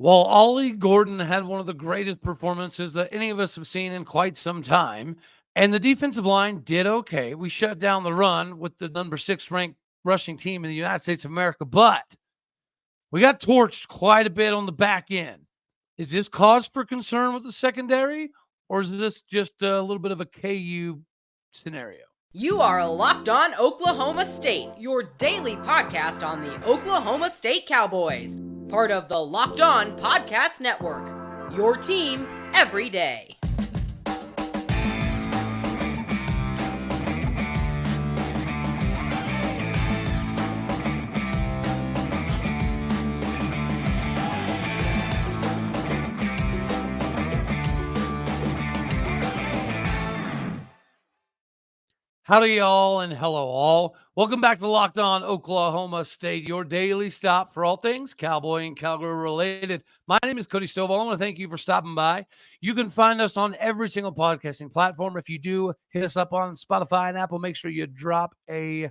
Well, Ollie Gordon had one of the greatest performances that any of us have seen in quite some time. And the defensive line did okay. We shut down the run with the number 6 ranked rushing team in the United States of America, but we got torched quite a bit on the back end. Is this cause for concern with the secondary, or is this just a little bit of a KU scenario? You are Locked On Oklahoma State, your daily podcast on the Oklahoma State Cowboys, part of the Locked On Podcast Network, your team every day. Howdy, y'all, and hello, all. Welcome back to Locked On Oklahoma State, your daily stop for all things Cowboy and Cowgirl related. My name is Cody Stovall. I want to thank you for stopping by. You can find us on every single podcasting platform. If you do, hit us up on Spotify and Apple. Make sure you drop a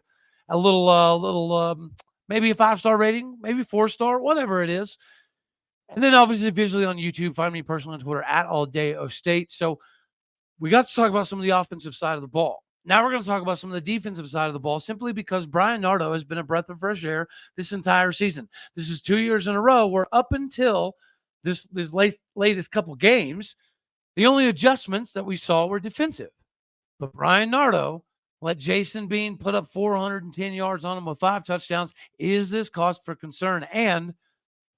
little, maybe a 5-star rating, maybe 4-star, whatever it is. And then obviously visually on YouTube, find me personally on Twitter at AllDayOState. So we got to talk about some of the offensive side of the ball. Now we're going to talk about some of the defensive side of the ball simply because Bryan Nardo has been a breath of fresh air this entire season. This is 2 years in a row where up until this latest couple games, the only adjustments that we saw were defensive. But Bryan Nardo let Jason Bean put up 410 yards on him with 5 touchdowns. Is this cause for concern? And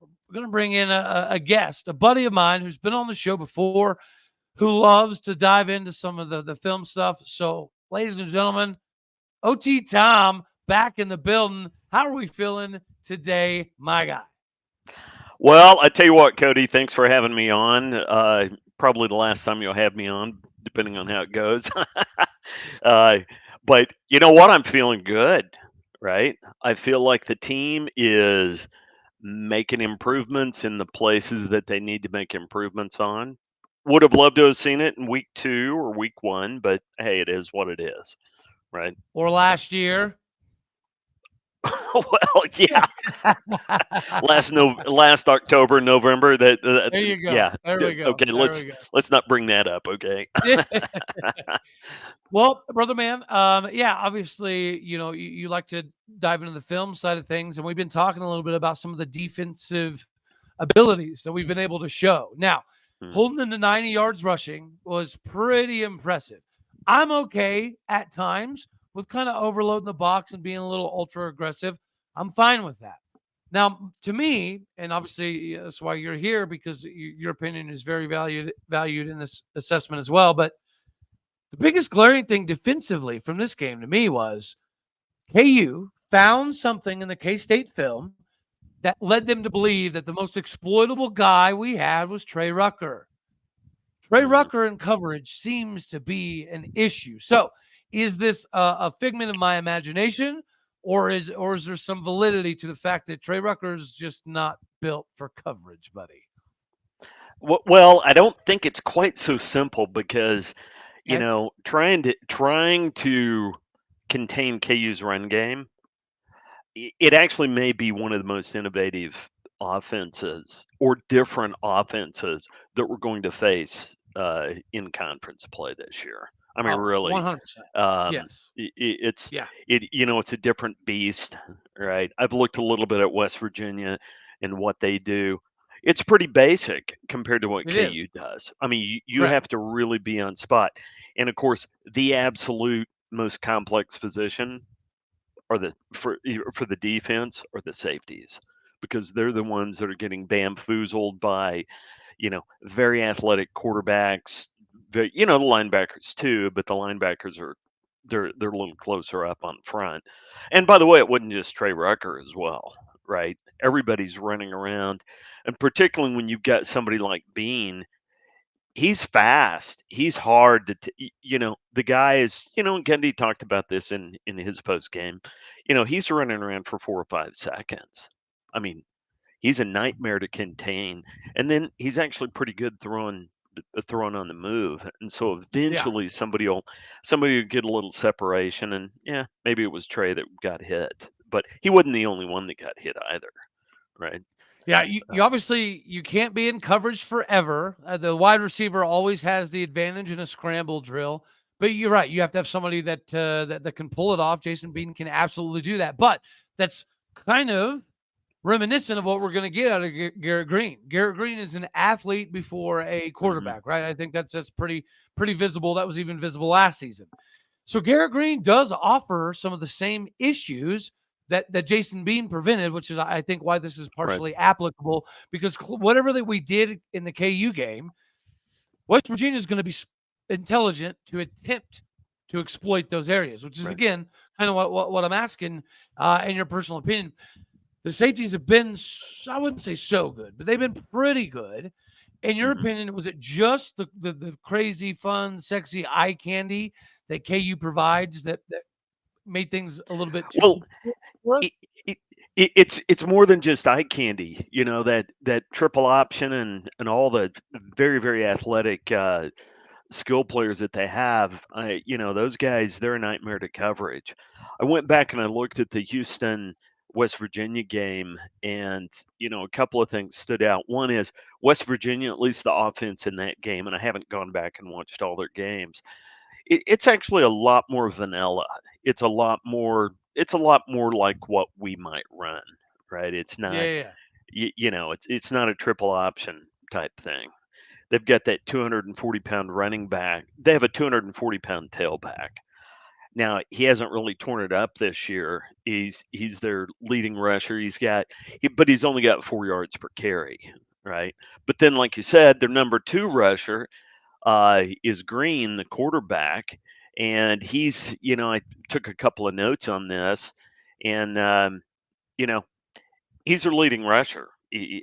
we're going to bring in a guest, a buddy of mine who's been on the show before, who loves to dive into some of the film stuff. So, ladies and gentlemen, OT Tom back in the building. How are we feeling today, my guy? Well, I tell you what, Cody, thanks for having me on. Probably the last time you'll have me on, depending on how it goes. But you know what? I'm feeling good, right? I feel like the team is making improvements in the places that they need to make improvements on. Would have loved to have seen it in week 2 or week 1, but hey, it is what it is, right? Or last year. Well, yeah. last October, November. There you go. Yeah. There we go. Okay, let's not bring that up. Okay. Well, brother man, yeah, obviously, you like to dive into the film side of things, and we've been talking a little bit about some of the defensive abilities that we've been able to show. Now, holding them to 90 yards rushing was pretty impressive. I'm okay at times with kind of overloading the box and being a little ultra aggressive. I'm fine with that. Now, to me, and obviously that's why you're here, because your opinion is very valued in this assessment as well. But the biggest glaring thing defensively from this game to me was KU found something in the K-State film that led them to believe that the most exploitable guy we had was Trey Rucker. Trey Rucker in coverage seems to be an issue. So is this a figment of my imagination, or is there some validity to the fact that Trey Rucker is just not built for coverage, buddy? Well, I don't think it's quite so simple because, Okay. trying to contain KU's run game, it actually may be one of the most innovative offenses or different offenses that we're going to face in conference play this year. I mean, Oh, really, 100%. Yes. it's Yeah. it's a different beast, right? I've looked a little bit at West Virginia and what they do. It's pretty basic compared to what It is. KU does. I mean, you Correct. have to really be on spot, and of course, the absolute most complex position are for the defense are the safeties, because they're the ones that are getting bamboozled by very athletic quarterbacks. The linebackers too, but the linebackers are they're a little closer up on front. And by the way, it wasn't just Trey Rucker as well, right? Everybody's running around, and particularly when you've got somebody like Bean. He's fast. He's hard to, the guy is, Gundy talked about this in his post game. He's running around for 4 or 5 seconds. I mean, he's a nightmare to contain, and then he's actually pretty good throwing on the move. And so Yeah. eventually somebody will get a little separation, and yeah, maybe it was Trey that got hit, but he wasn't the only one that got hit either, right? Yeah, you obviously you can't be in coverage forever. The wide receiver always has the advantage in a scramble drill. But you're right. You have to have somebody that can pull it off. Jason Bean can absolutely do that. But that's kind of reminiscent of what we're going to get out of Garrett Green. Garrett Green is an athlete before a quarterback, right? I think that's pretty visible. That was even visible last season. So Garrett Green does offer some of the same issues that Jason Bean prevented, which is I think why this is partially applicable, because whatever that we did in the KU game, West Virginia is going to be intelligent to attempt to exploit those areas, which is again kind of what I'm asking in your personal opinion. The safeties have been, I wouldn't say so good, but they've been pretty good. In your opinion, was it just the crazy, fun, sexy eye candy that KU provides that made things a little bit too? Well, it's more than just eye candy. You know, that triple option and all the very, very athletic skill players that they have. You know, those guys, they're a nightmare to coverage. I went back and I looked at the Houston West Virginia game, and you know, a couple of things stood out. One is West Virginia, at least the offense in that game, and I haven't gone back and watched all their games. It's actually a lot more vanilla. It's a lot more. It's a lot more like what we might run, right? It's not. Yeah. You know, it's not a triple option type thing. They've got that 240-pound running back. They have a 240-pound tailback. Now he hasn't really torn it up this year. He's their leading rusher. But he's only got 4 yards per carry, right? But then, like you said, their number 2 rusher is Green, the quarterback, and he's, you know, I took a couple of notes on this, and you know, he's their leading rusher,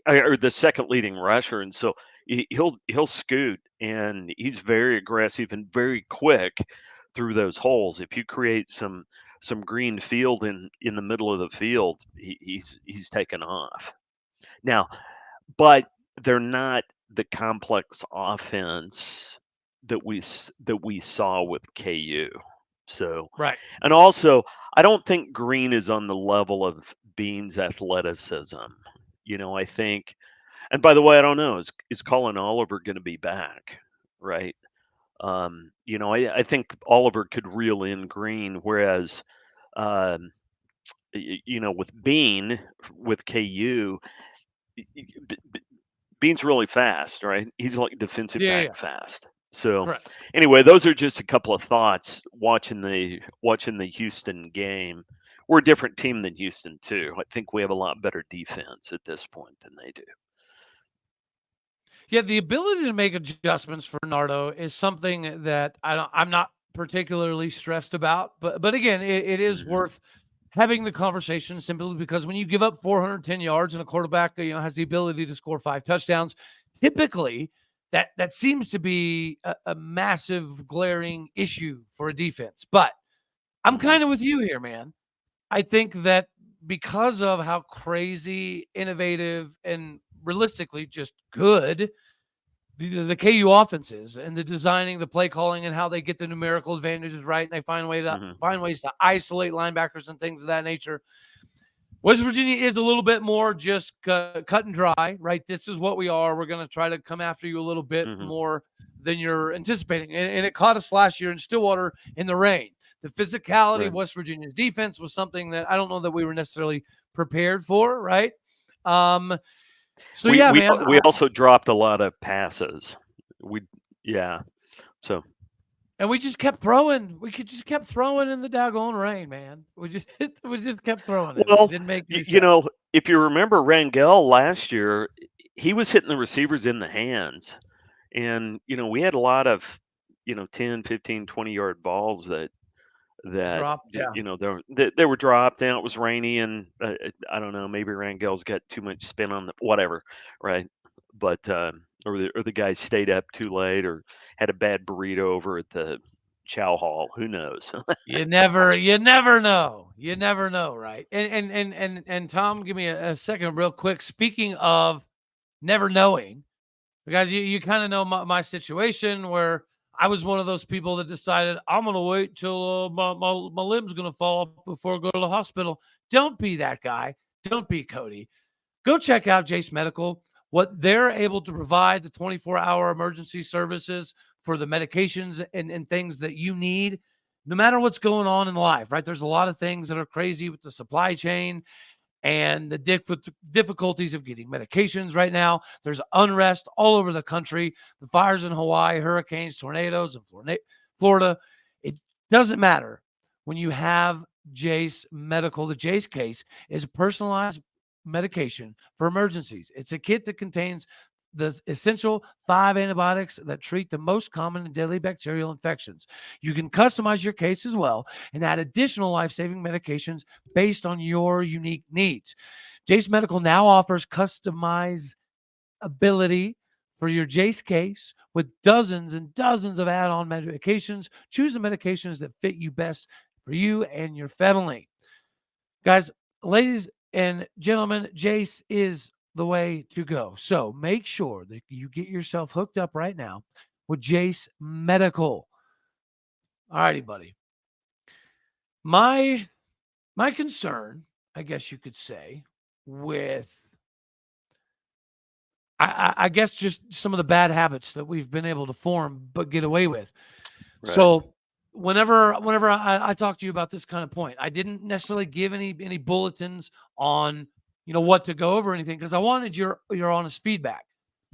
or the second leading rusher, and so he'll scoot, and he's very aggressive and very quick through those holes. If you create some green field in the middle of the field, he's taken off. Now, but they're not the complex offense that we saw with KU. So, Right. and also, I don't think Green is on the level of Bean's athleticism. You know, I think, and by the way, I don't know, is Collin Oliver going to be back? Right. You know, I think Oliver could reel in Green, whereas, um, you know, with Bean, with KU, Bean's really fast, right? He's like defensive Yeah. back fast. So Correct. anyway, those are just a couple of thoughts watching the Houston game. We're a different team than Houston too. I think we have a lot better defense at this point than they do. Yeah, the ability to make adjustments for Nardo is something that I'm not particularly stressed about. But again, it is Mhm. worth having the conversation simply because when you give up 410 yards and a quarterback, has the ability to score 5 touchdowns, typically that seems to be a massive glaring issue for a defense. But I'm Mhm. kind of with you here, man. I think that because of how crazy, innovative, and realistically just good the KU offense is, and the designing, the play calling, and how they get the numerical advantages right, and they find Mhm. ways to isolate linebackers and things of that nature. West Virginia is a little bit more just cut and dry, right? This is what we are. We're going to try to come after you a little bit Mhm. more than you're anticipating, and it caught us last year in Stillwater in the rain. The physicality of Right. West Virginia's defense was something that I don't know that we were necessarily prepared for, right? So We yeah, we man. we also dropped a lot of passes. We Yeah. So And we just kept throwing. We just kept throwing in the daggone rain, man. We just kept throwing it. It well, didn't make any you sense. know, if you remember Rangel last year, he was hitting the receivers in the hands. And, you know, we had a lot of, you know, 10, 15, 20-yard balls that Drop, yeah. you know, they were dropped and it was rainy, and I don't know, maybe Rangel's got too much spin on the whatever, right? But or the guys stayed up too late or had a bad burrito over at the chow hall. Who knows? You never know. You never know, right? And Tom, give me a second, real quick. Speaking of never knowing, because you kind of know my situation where I was one of those people that decided I'm gonna wait till my limb's gonna fall off before I go to the hospital. Don't be that guy. Don't be Cody. go check out Jase Medical, what they're able to provide, the 24-hour emergency services for the medications and things that you need, no matter what's going on in life, right? There's a lot of things that are crazy with the supply chain and the difficulties of getting medications right now. There's unrest all over the country, the fires in Hawaii, hurricanes, tornadoes in Florida. It doesn't matter. When you have Jase Medical, the Jase case is a personalized medication for emergencies. It's a kit that contains the essential 5 antibiotics that treat the most common and deadly bacterial infections. You can customize your case as well and add additional life-saving medications based on your unique needs. Jase Medical now offers customizability for your Jase case with dozens and dozens of add-on medications. Choose the medications that fit you best for you and your family. Guys, ladies and gentlemen, Jase is the way to go. So make sure that you get yourself hooked up right now with Jase Medical. All righty, buddy. My concern, I guess you could say, with I guess just some of the bad habits that we've been able to form but get away with. Right. So whenever I talk to you about this kind of point, I didn't necessarily give any bulletins on what to go over or anything, because I wanted your honest feedback.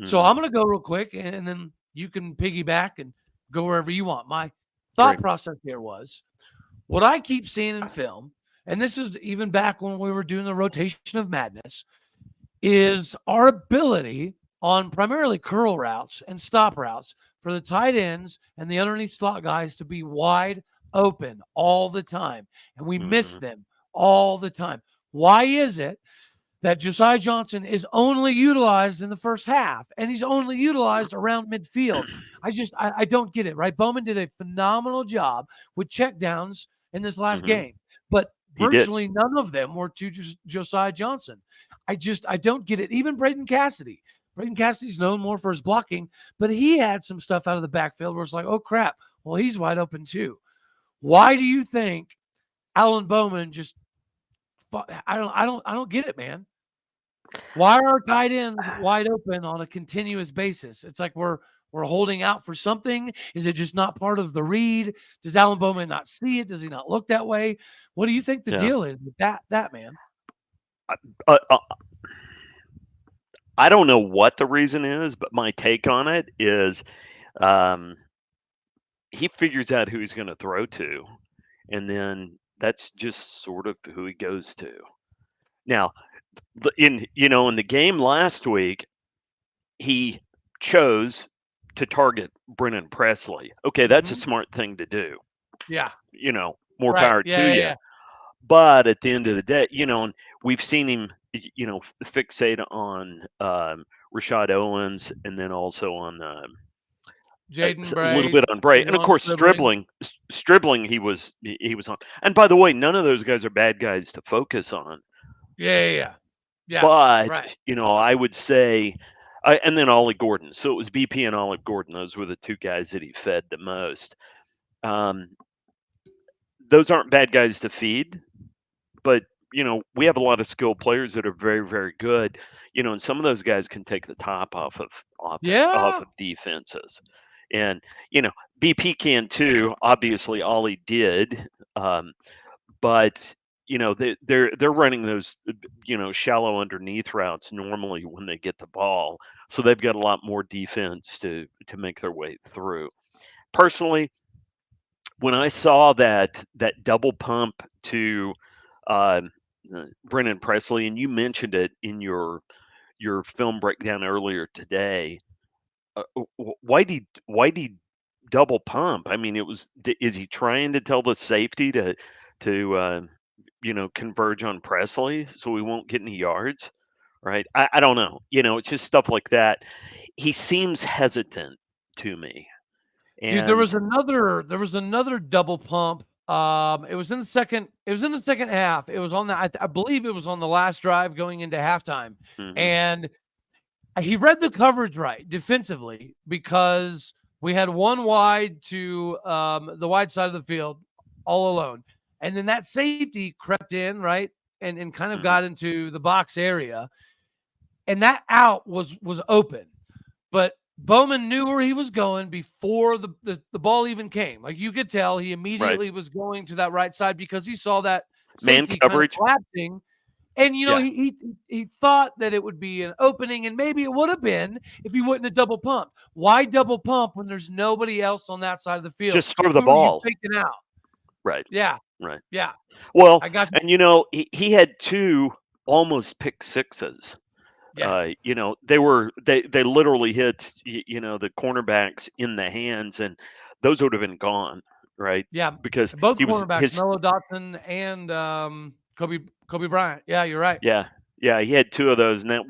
So I'm going to go real quick, and then you can piggyback and go wherever you want. My thought process here was what I keep seeing in film, and this is even back when we were doing the rotation of madness, is our ability on primarily curl routes and stop routes for the tight ends and the underneath slot guys to be wide open all the time. And we miss them all the time. Why is it that Josiah Johnson is only utilized in the first half and he's only utilized around midfield? I don't get it, right? Bowman did a phenomenal job with checkdowns in this last game, but virtually none of them were to Josiah Johnson. I don't get it. Even Braden Cassidy. Braden Cassidy's known more for his blocking, but he had some stuff out of the backfield where it's like, oh crap, well, he's wide open too. Why do you think Alan Bowman just I don't get it, man. Why are our tight ends wide open on a continuous basis? It's like we're holding out for something. Is it just not part of the read? Does Alan Bowman not see it? Does he not look that way? What do you think the deal is with that man? I don't know what the reason is, but my take on it is he figures out who he's going to throw to, and then that's just sort of who he goes to. Now, in the game last week, he chose to target Brennan Presley. Okay, that's a smart thing to do. Yeah. More power to you. Yeah. But at the end of the day, and we've seen him, fixate on Rashad Owens, and then also on Jaden a little bit on Bray, and of course Stribling he was on. And by the way, none of those guys are bad guys to focus on. Yeah. But I would say, and then Ollie Gordon. So it was BP and Ollie Gordon. Those were the two guys that he fed the most. Those aren't bad guys to feed, but we have a lot of skilled players that are very, very good. And some of those guys can take the top off of defenses. And BP can too. Obviously, Ollie did, but they're running those shallow underneath routes normally when they get the ball, so they've got a lot more defense to make their way through. Personally, when I saw that double pump to Brennan Presley, and you mentioned it in your film breakdown earlier today, why did he double pump? I mean, is he trying to tell the safety to converge on Presley so we won't get any yards, right? I don't know. It's just stuff like that. He seems hesitant to me. And dude, there was another double pump. It was in the second half. It was on I believe it was on the last drive going into halftime. And he read the coverage right defensively, because we had one wide to the wide side of the field all alone. And then that safety crept in, right? And kind of got into the box area. and that out was open. But Bowman knew where he was going before the ball even came. Like, you could tell he Right. immediately was going to that right side because he saw that Man safety kind of coverage. collapsing. And, Yeah. he thought that it would be an opening, and maybe it would have been if he wouldn't have double pumped. Why double pump when there's nobody else on that side of the field? Just throw the Who are you ball. taking out? Right. Yeah, Right. yeah. Well, I got you. and he had 2 almost pick sixes. Yeah, They literally hit the cornerbacks in the hands, and those would have been gone, right? yeah. Because Both he was cornerbacks, his Mello Dotson and Kobe Bryant. Yeah, you're right. yeah, he had 2 of those, and that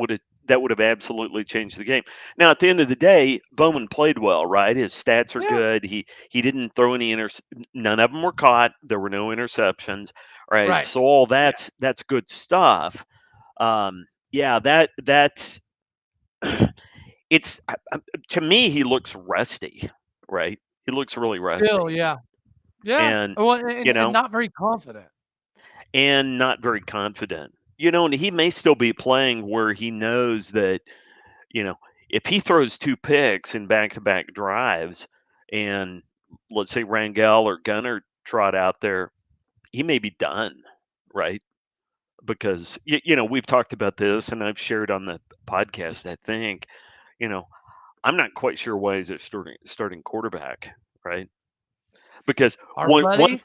would have absolutely changed the game. Now, at the end of the day, Bowman played well, right? His stats are Yeah, good. He didn't throw any none of them were caught. There were no interceptions, right? right. So all Yeah. that's good stuff. Yeah, that's it's to me he looks rusty, right? He looks really Still, rusty, yeah. Yeah. and Well, you and know, not very confident. and not very confident. And he may still be playing where he knows that you know, if he throws 2 picks in back-to-back drives, and let's say Rangel or Gunner trot out there, he may be done, right? Because we've talked about this, and I've shared on the podcast. I think, you know, I'm not quite sure why he's a starting quarterback, right? Because Our one buddy,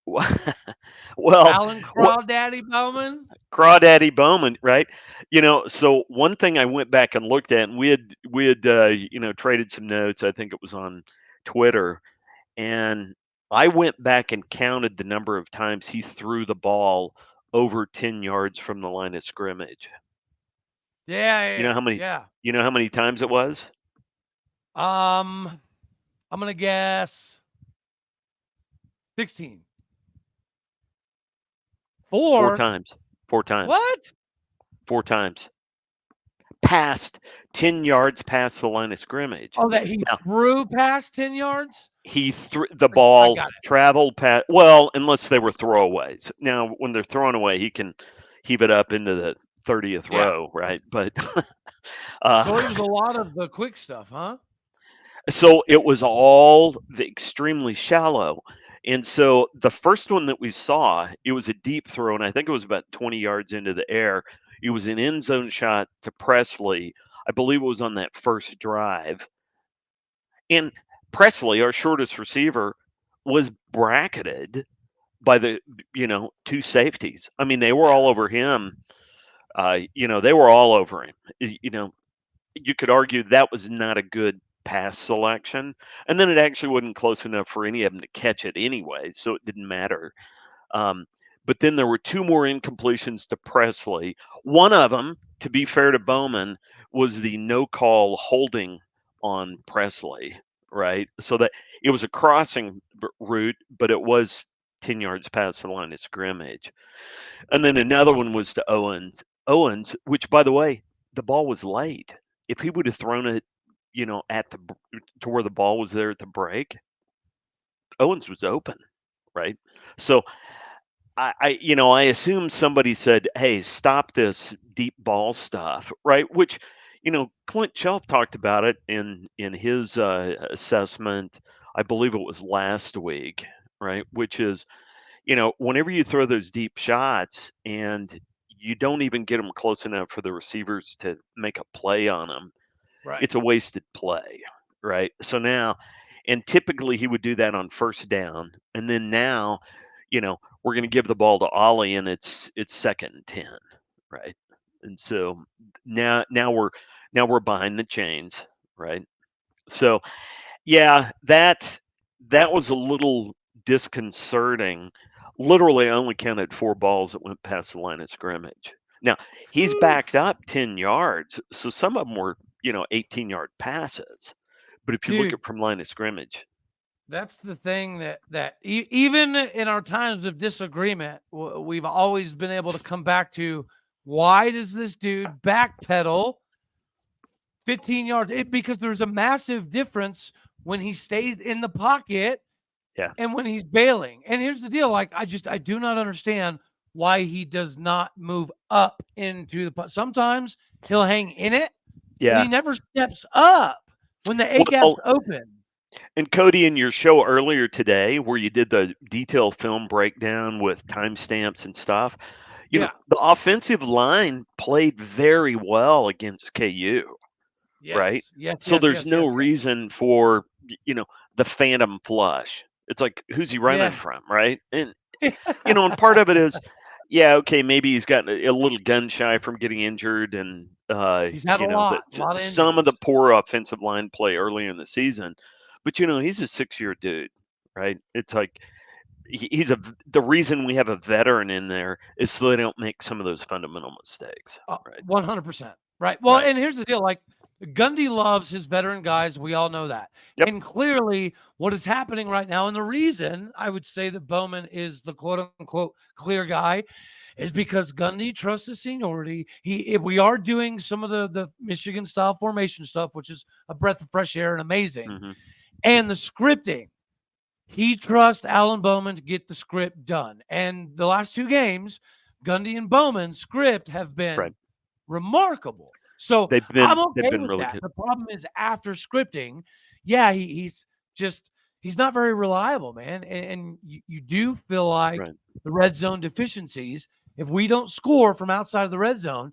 well, Alan what Crawdaddy Bowman. Crawdaddy Bowman, right? So one thing I went back and looked at, and we had traded some notes. I think it was on Twitter, and I went back and counted the number of times he threw the ball over 10 yards from the line of scrimmage. Yeah, You know yeah, how many? yeah. You know how many times it was? I'm gonna guess 16. Four 4. times. 4 times. What? 4 times. Past 10 yards past the line of scrimmage. Oh, that he Now, threw past 10 yards? he threw the I ball got it. traveled past. Well, unless they were throwaways. Now, when they're thrown away, he can heave it up into the 30th Yeah. row, right? But So it was uh, a lot of the quick stuff, huh? so it was all extremely shallow. And so the first one that we saw, it was a deep throw, and I think it was about 20 yards into the air. It was an end zone shot to Presley. I believe it was on that first drive. And Presley, our shortest receiver, was bracketed by the 2 safeties. I mean, they were Yeah. all over him. They were all over him. You could argue that was not a good pass selection, and then it actually wasn't close enough for any of them to catch it anyway, so it didn't matter. Um, but then there were 2 more incompletions to Presley. One of them, to be fair to Bowman, was the no call holding on Presley, right? So that it was a crossing route, but it was 10 yards past the line of scrimmage. And then another one was to Owens. Owens, which by the way, the ball was late. If he would have thrown it, at to where the ball was there at the break, Owens was open, right? So I assume somebody said, "Hey, stop this deep ball stuff," right? Which, Clint Shelf talked about it in his assessment. I believe it was last week, right? Which is, whenever you throw those deep shots and you don't even get them close enough for the receivers to make a play on them, Right. it's a wasted play, right? So now, and typically he would do that on first down, and then now, we're going to give the ball to Ollie, and it's 2nd and 10, right? And so now we're behind the chains, right? So yeah, that was a little disconcerting. Literally, I only counted 4 balls that went past the line of scrimmage. Now, he's backed Oof. up 10 yards, so some of them were, 18-yard passes. But if you look Dude, at from line of scrimmage, that's the thing that even in our times of disagreement, we've always been able to come back to, why does this dude backpedal 15 yards? Because there's a massive difference when he stays in the pocket yeah, and when he's bailing. And here's the deal, like, I do not understand why he does not move up into the sometimes he'll hang in it, but he Yeah. never steps up when the A gap's Well, open. and Cody, in your show earlier today, where you did the detailed film breakdown with timestamps and stuff, Yeah. the offensive line played very well against KU, right? Yes. Yes. So Yes. there's Yes. Yes. no Yes. reason for, the phantom flush. It's like, who's he running Yeah. from, right? And part of it is, yeah, okay, maybe he's gotten a little gun shy from getting injured, and He's had a lot of some of the injuries. poor offensive line play earlier in the season. But he's a 6-year dude, right? It's like the reason we have a veteran in there is so they don't make some of those fundamental mistakes, right? 100%. Right. Well, Right. and here's the deal. Like Gundy loves his veteran guys. We all know that. Yep. And clearly what is happening right now, and the reason I would say that Bowman is the quote unquote clear guy is because Gundy trusts his seniority. If we are doing some of the Michigan style formation stuff, which is a breath of fresh air and amazing, Hmm. and the scripting. He trusts Alan Bowman to get the script done. And the last two games, Gundy and Bowman's script have Right. been remarkable. So They've I'm they've okay been with really that. good. The problem is after scripting, yeah, he's just he's not very reliable, man. And you do feel like Right. the red zone deficiencies. If we don't score from outside of the red zone,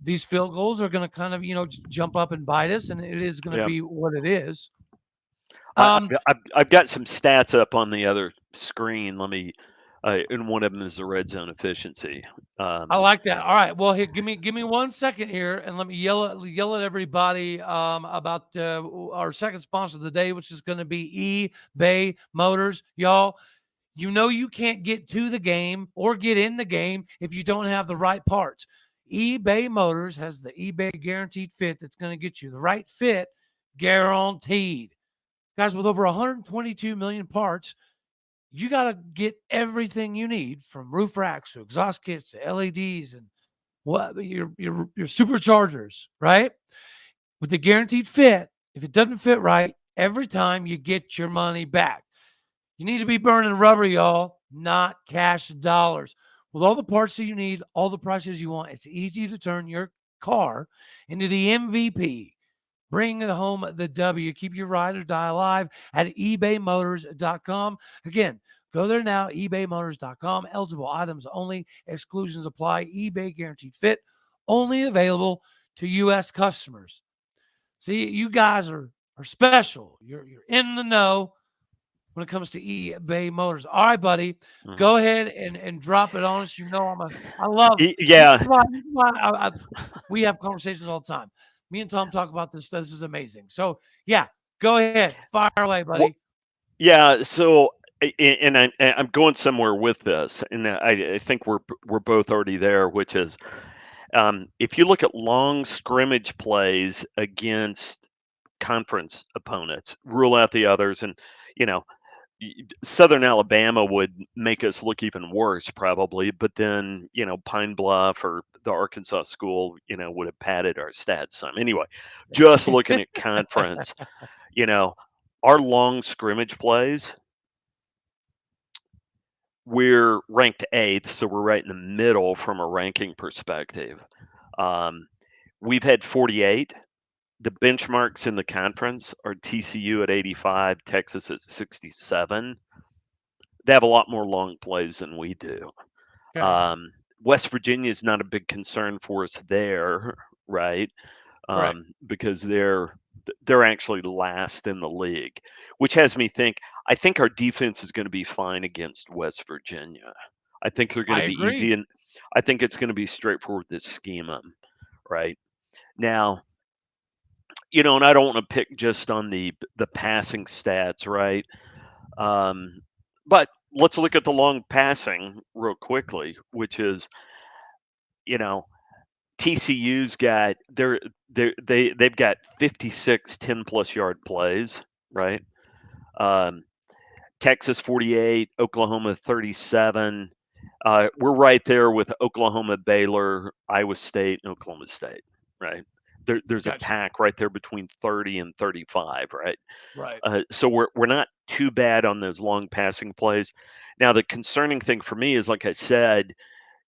these field goals are going to kind of jump up and bite us, and it is going to Yeah. be what it is. I, Um, I've got some stats up on the other screen. Let me, and one of them is the red zone efficiency. I like that. All right. Well, here, give me 1 second here, and let me yell at everybody about our second sponsor of the day, which is going to be eBay Motors, y'all. You can't get to the game or get in the game if you don't have the right parts. eBay Motors has the eBay guaranteed fit that's going to get you the right fit, guaranteed. Guys, with over 122 million parts, you got to get everything you need from roof racks to exhaust kits to LEDs and what your superchargers, right? With the guaranteed fit, if it doesn't fit right, every time you get your money back. You need to be burning rubber, y'all, not cash dollars. With all the parts that you need, all the prices you want, it's easy to turn your car into the MVP. Bring home the W. Keep your ride or die alive at ebaymotors.com. Again, go there now, ebaymotors.com. Eligible items only. Exclusions apply. eBay guaranteed fit. Only available to U.S. customers. See, you guys are special. You're in the know when it comes to eBay Motors. All right, buddy, Mhm. go ahead and drop it on us. I love this. Yeah. This is why we have conversations all the time. Me and Tom talk about this stuff. This is amazing. So yeah, go ahead, fire away, Well, buddy. yeah. So, and I'm going somewhere with this, and I think we're both already there, which is, if you look at long scrimmage plays against conference opponents, rule out the others, and you know Southern Alabama would make us look even worse probably, but then, Pine Bluff or the Arkansas school, would have padded our stats some. Anyway, just looking at conference, you know, our long scrimmage plays, we're ranked 8th, so we're right in the middle from a ranking perspective. Um, we've had 48. The benchmarks in the conference are TCU at 85, Texas at 67. They have a lot more long plays than we do. Okay. Um, West Virginia is not a big concern for us there, right? Right. Because they're actually last in the league, which has me think. I think our defense is going to be fine against West Virginia. I think they're going I to be easy, agree. and I think it's going to be straightforward to scheme them, right? Now, and I don't want to pick just on the passing stats, right? But let's look at the long passing real quickly, which is, you know, TCU's got they've got 56 10 plus yard plays, right? Um, Texas 48, Oklahoma 37. We're right there with Oklahoma, Baylor, Iowa State, and Oklahoma State, right? There's a Gotcha. pack right there between 30 and 35, right? Right. So we're not too bad on those long passing plays. Now the concerning thing for me is, like I said,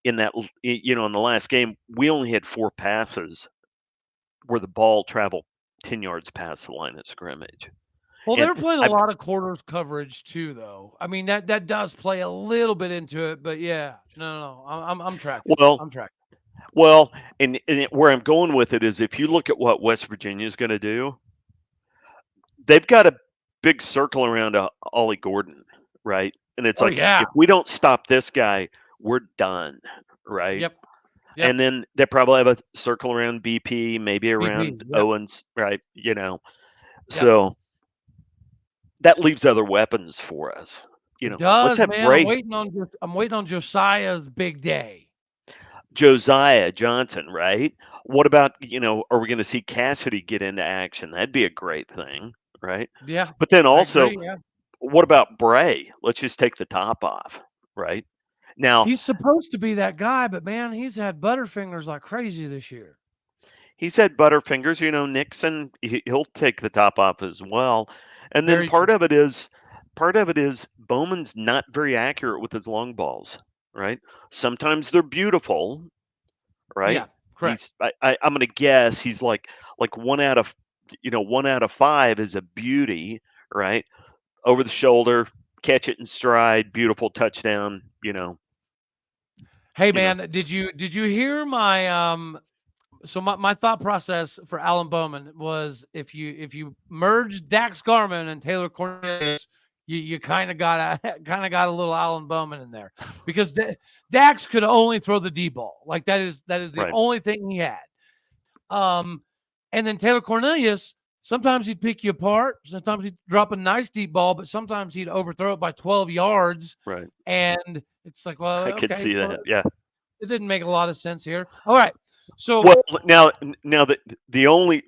in that in the last game, we only had 4 passes where the ball traveled 10 yards past the line of scrimmage. Well, And they're playing a I've lot of quarters coverage too, though. I mean, that does play a little bit into it, but yeah, no. I'm tracking. well, I'm tracking. well, where I'm going with it is if you look at what West Virginia is going to do, they've got a big circle around Ollie Gordon, right? And it's Oh like yeah. if we don't stop this guy, we're done, right? Yep. Yep. And then they probably have a circle around BP, maybe BP. around Yep. Owens, right? Yep. So that leaves other weapons for us. It Let's does, have man. Bray, I'm waiting on Josiah's big day. Josiah Johnson, right? What about, are we going to see Cassidy get into action? That'd be a great thing, right? Yeah, But then I also, agree. Yeah. what about Bray? Let's just take the top off, right? Now, He's supposed to be that guy, but man, he's had butterfingers like crazy this year. he said Butterfingers, Nixon, he'll take the top off as well. And then Very true. part of it is Bowman's not very accurate with his long balls, right? Sometimes they're beautiful, right? Yeah, correct. I'm going to guess he's like one out of five is a beauty, right? Over the shoulder, catch it in stride, beautiful touchdown, Hey you know. man, did you hear my so my thought process for Alan Bowman was if you merge Dax Garman and Taylor Cornelius, you kind of got a little Alan Bowman in there because Dax could only throw the D ball. Like that is the Right. only thing he had. Um, and then Taylor Cornelius, sometimes he'd pick you apart. Sometimes he'd drop a nice deep ball, but sometimes he'd overthrow it by 12 yards. Right. And it's like, well, I could okay, see well, that. Yeah. it didn't make a lot of sense here. All right. So Well, now the only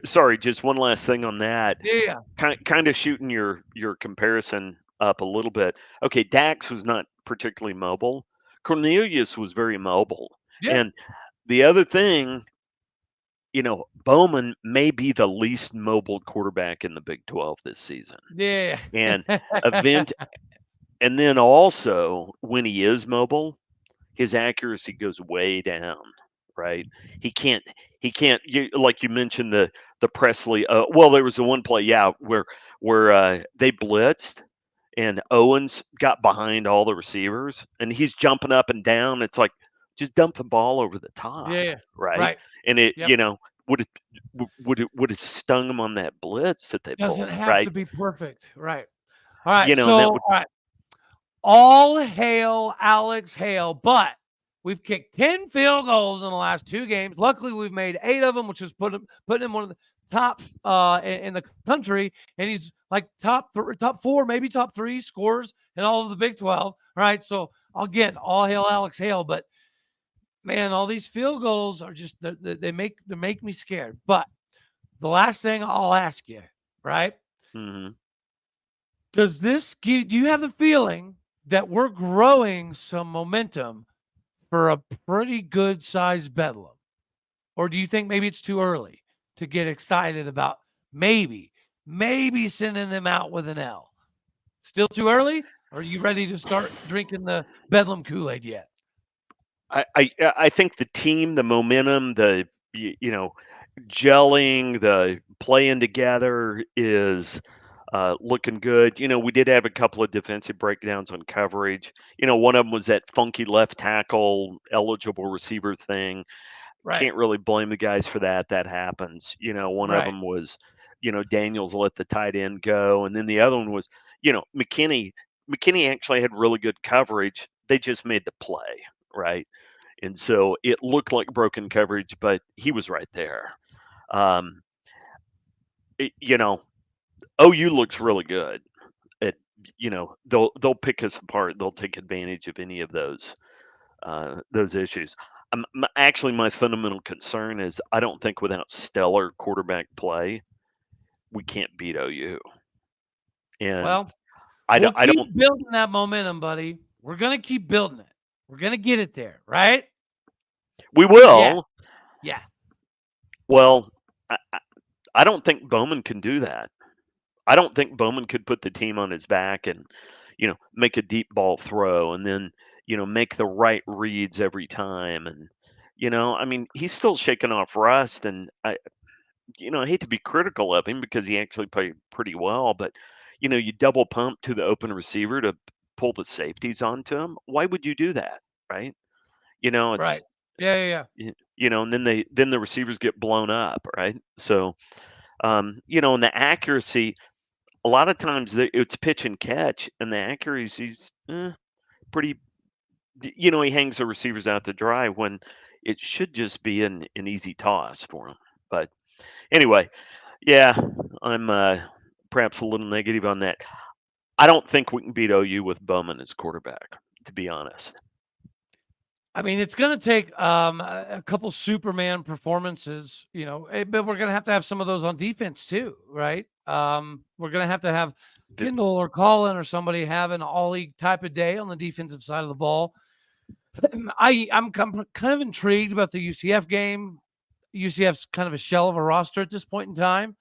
sorry, just one last thing on that. yeah, Kind of shooting your comparison up a little bit. Okay, Dax was not particularly mobile. Cornelius was very mobile. yeah, And the other thing, Bowman may be the least mobile quarterback in the Big 12 this season. yeah. And event and then also when he is mobile, his accuracy goes way down, right? He can't like you mentioned the Presley well there was the one play where they blitzed and Owens got behind all the receivers and he's jumping up and down. It's like just dump the ball over the top, Yeah. right? Right. And it, Yep. would it stung him on that blitz that they Doesn't pulled, have right? to be perfect. Right. All right. And So, that all would right. All hail Alex Hale, but we've kicked 10 field goals in the last 2 games. Luckily, we've made 8 of them, which is putting him one of the top in the country, and he's like top 4, maybe top 3 scores in all of the Big 12. All right, so again, all hail Alex Hale, but man, all these field goals are just they make me scared. But the last thing I'll ask you, right? mhm. Does this do you have the feeling that we're growing some momentum for a pretty good sized bedlam? Or do you think maybe it's too early to get excited about maybe sending them out with an L? Still too early? Or are you ready to start drinking the bedlam Kool-Aid yet? I think the team, the momentum, the gelling, the playing together is looking good. We did have a couple of defensive breakdowns on coverage. One of them was that funky left tackle eligible receiver thing. Right. Can't really blame the guys for that. That happens. One of Right. them was, Daniels let the tight end go, and then the other one was, McKinney. McKinney actually had really good coverage. They just made the play, right? And so it looked like broken coverage, but he was right there. Um, it, you know, OU looks really good. At they'll pick us apart. They'll take advantage of any of those issues. Actually, my fundamental concern is I don't think without stellar quarterback play we can't beat OU. And Well, I we'll don't. I don't. keep building that momentum, buddy. We're going to keep building it. We're going to get it there, right? We Yeah. will. Yeah. Well, I don't think Bowman can do that. I don't think Bowman could put the team on his back and, make a deep ball throw and then, make the right reads every time. And, I mean, he's still shaking off rust. And I hate to be critical of him because he actually played pretty well, but you double pump to the open receiver to pull the safeties onto him. Why would you do that, right? Right. It's Yeah. and then the receivers get blown up, right? So, and the accuracy, a lot of times it's pitch and catch, and the accuracy's pretty. He hangs the receivers out to dry when it should just be an easy toss for him. But anyway, yeah, I'm perhaps a little negative on that. I don't think we can beat OU with Bowman as quarterback, to be honest. I mean, it's going to take a couple Superman performances, but we're going to have some of those on defense too, right? We're going to have Kendal or Collin or somebody have an all-league type of day on the defensive side of the ball. I'm kind of intrigued about the UCF game. UCF's kind of a shell of a roster at this point in time.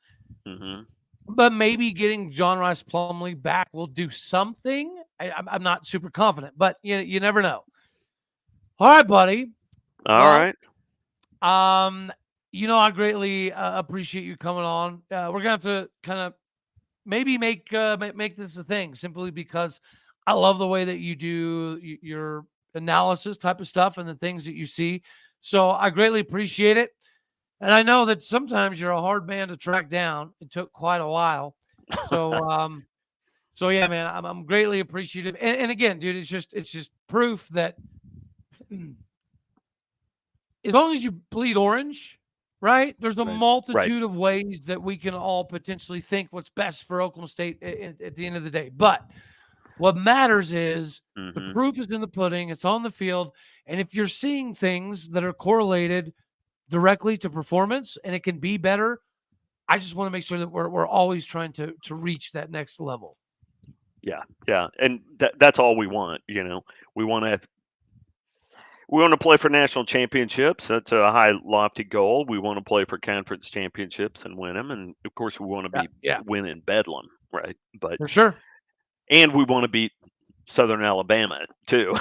Mm-hmm. But maybe getting John Rice Plumlee back will do something. I'm not super confident, but you never know. All right, buddy. All right. I greatly appreciate you coming on. We're gonna have to kind of maybe make this a thing, simply because I love the way that you do your analysis type of stuff and the things that you see. So I greatly appreciate it. And I know that sometimes you're a hard man to track down. It took quite a while. So so yeah, man, I'm greatly appreciative. And again, dude, it's just proof that as long as you bleed orange, right? There's a multitude of ways that we can all potentially think what's best for Oklahoma State at the end of the day. But what matters is the proof is in the pudding. It's on the field. And if you're seeing things that are correlated directly to performance and it can be better, I just want to make sure that we're always trying to reach that next level. Yeah. And that's all we want. We want to play for national championships. That's a high, lofty goal. We want to play for conference championships and win them. And of course, we want to win in Bedlam, right? But for sure. And we want to beat Southern Alabama too.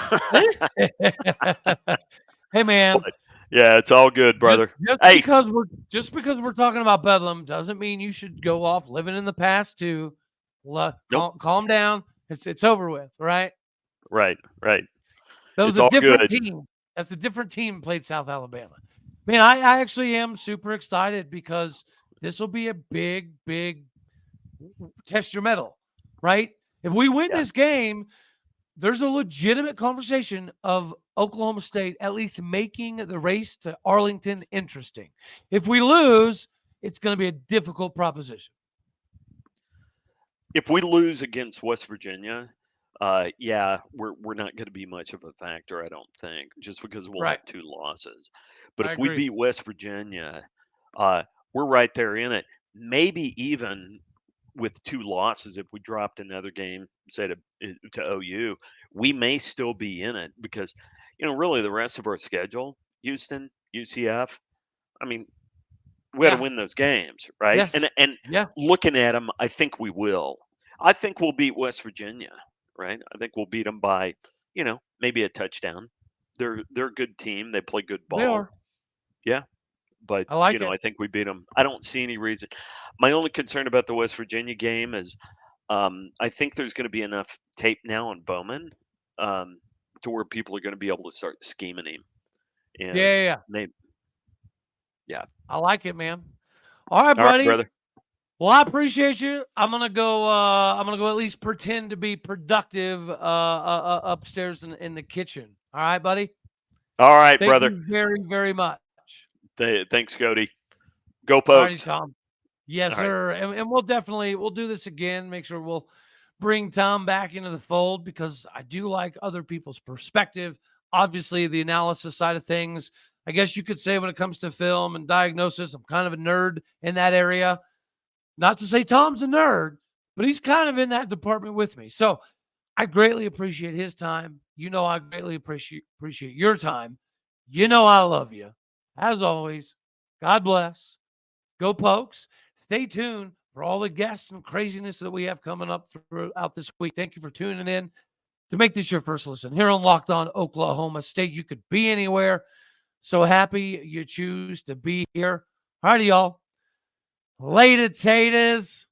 Hey, man. But, yeah, it's all good, brother. Just because we're talking about Bedlam doesn't mean you should go off living in the past too. Calm down. It's over with, right? Right. That was a different team. That's a different team played South Alabama. Man, I actually am super excited because this will be a big test your mettle, right? If we win this game, there's a legitimate conversation of Oklahoma State at least making the race to Arlington interesting. If we lose, it's going to be a difficult proposition. If we lose against West Virginia, we're not going to be much of a factor, I don't think, just because we'll have 2 losses. But if we beat West Virginia, we're right there in it. Maybe even with 2 losses, if we dropped another game, say to OU, we may still be in it because, really the rest of our schedule, Houston, UCF, I mean, we got to win those games, right? Yes. And looking at them, I think we will. I think we'll beat West Virginia, right? I think we'll beat them by, maybe a touchdown. They're a good team. They play good ball. They are. Yeah. But, I I think we beat them. I don't see any reason. My only concern about the West Virginia game is I think there's going to be enough tape now on Bowman to where people are going to be able to start scheming him. And yeah. I like it, man. All right, buddy. All right, brother. Well, I appreciate you. I'm gonna go at least pretend to be productive upstairs in the kitchen. All right, buddy. All right, Thank brother. you very, very much. Thanks, Cody. Go Pokes. All righty, Tom. Yes, All sir. Right. And we'll do this again. Make sure we'll bring Tom back into the fold because I do like other people's perspective. Obviously, the analysis side of things. I guess you could say when it comes to film and diagnosis, I'm kind of a nerd in that area. Not to say Tom's a nerd, but he's kind of in that department with me. So I greatly appreciate his time. I greatly appreciate your time. I love you. As always, God bless. Go Pokes. Stay tuned for all the guests and craziness that we have coming up throughout this week. Thank you for tuning in to make this your first listen here on Locked On Oklahoma State. You could be anywhere. So happy you choose to be here. All righty, y'all. Later, taters.